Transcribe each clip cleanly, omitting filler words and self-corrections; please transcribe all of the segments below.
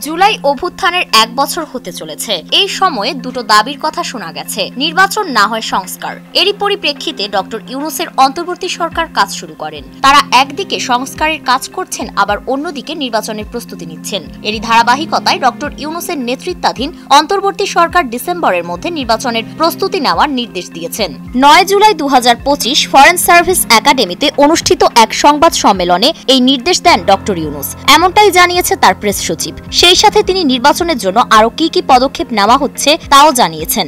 জুলাই অভ্যুত্থানের ১ বছর হতে চলেছে। এই সময়ে দুটো দাবির কথা শোনা গেছে, নির্বাচন না হয় সংস্কার। এরই পরিপ্রেক্ষিতে ডক্টর ইউনূসের অন্তর্বর্তী সরকার কাজ শুরু করেন। তারা একদিকে সংস্কারের কাজ করছেন, আবার অন্যদিকে নির্বাচনের প্রস্তুতি নিচ্ছেন। এরই ধারাবাহিকতায় ডক্টর ইউনূসের নেতৃত্বাধীন অন্তর্বর্তী সরকার ডিসেম্বরের মধ্যে নির্বাচনের প্রস্তুতি নেওয়ার নির্দেশ দিয়েছেন। ৯ জুলাই ২০২৫ ফরেন সার্ভিস একাডেমিতে অনুষ্ঠিত এক সংবাদ সম্মেলনে এই নির্দেশ দেন ডক্টর ইউনূস। এমনটাই জানিয়েছে তার প্রেস সচিব। সেই সাথে তিনি নির্বাচনের জন্য আরও কি পদক্ষেপ নেওয়া হচ্ছে তাও জানিয়েছেন।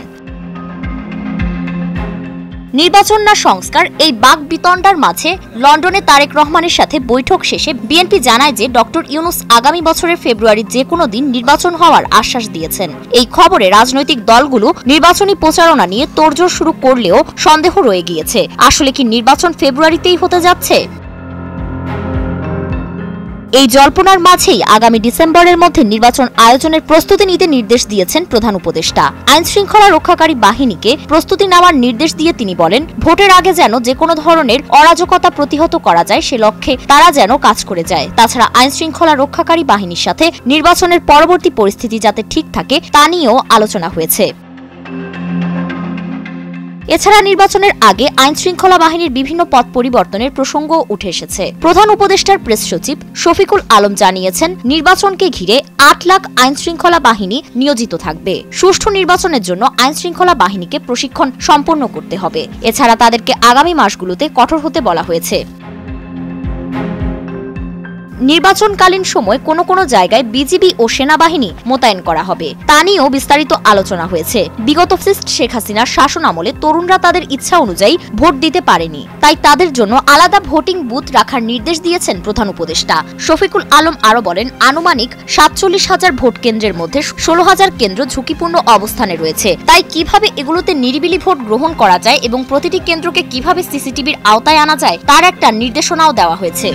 নির্বাচন না সংস্কার, এই বাকবিতণ্ডার মাঝে লন্ডনে তারেক রহমানের সাথে বৈঠক শেষে বিএনপি জানায় যে ডক্টর ইউনূস আগামী বছরের ফেব্রুয়ারির যে কোনো দিন নির্বাচন হওয়ার আশ্বাস দিয়েছেন। এই খবরে রাজনৈতিক দলগুলো নির্বাচনী প্রচারণা নিয়ে তোড়জোড় শুরু করলেও সন্দেহ রয়ে গিয়েছে, আসলে কি নির্বাচন ফেব্রুয়ারিতেই হতে যাচ্ছে? এই জল্পনার মাঝেই আগামী ডিসেম্বরের মধ্যে নির্বাচন আয়োজনের প্রস্তুতি নিতে নির্দেশ দিয়েছেন প্রধান উপদেষ্টা। আইন শৃঙ্খলা রক্ষাকারী বাহিনীকে প্রস্তুতি নেওয়ার নির্দেশ দিয়ে তিনি বলেন, ভোটের আগে যেন যে কোনো ধরনের অরাজকতা প্রতিহত করা যায় সে লক্ষ্যে তারা যেন কাজ করে যায়। তাছাড়া আইন শৃঙ্খলা রক্ষাকারী বাহিনীর সাথে নির্বাচনের পরবর্তী পরিস্থিতি যাতে ঠিক থাকে তা নিয়েও আলোচনা হয়েছে। এছাড়া নির্বাচনের আগে আইন শৃঙ্খলা বাহিনীর বিভিন্ন পদ পরিবর্তনের প্রসঙ্গ উঠে এসেছে। প্রধান উপদেষ্টার প্রেস সচিব শফিকুল আলম জানিয়েছেন, নির্বাচনকে ঘিরে ৮ লাখ আইন শৃঙ্খলা বাহিনী নিয়োজিত থাকবে। সুষ্ঠু নির্বাচনের জন্য আইন শৃঙ্খলা বাহিনীকে প্রশিক্ষণ সম্পন্ন করতে হবে। এছাড়া তাদেরকে আগামী মাসগুলোতে কঠোর হতে বলা হয়েছে। নির্বাচনকালীন সময় কোনো জায়গায় বিজিবি ও সেনাবাহিনী মোতায়েন করা হবে, তা নিয়েও বিস্তারিত আলোচনা হয়েছে। বিগত ফ্যাসিস্ট শেখ হাসিনার শাসন আমলে তরুণরা তাদের ইচ্ছা অনুযায়ী ভোট দিতে পারেনি, তাই তাদের জন্য আলাদা ভোটিং বুথ রাখার নির্দেশ দিয়েছেন প্রধান উপদেষ্টা। শফিকুল আলম আরও বলেন, আনুমানিক ৪৭,০০০ ভোট কেন্দ্রের মধ্যে ১৬,০০০ কেন্দ্র ঝুঁকিপূর্ণ অবস্থানে রয়েছে। তাই কিভাবে এগুলোতে নিরিবিলি ভোট গ্রহণ করা যায় এবং প্রতিটি কেন্দ্রকে কিভাবে সিসিটিভির আওতায় আনা যায় তার একটা নির্দেশনাও দেওয়া হয়েছে।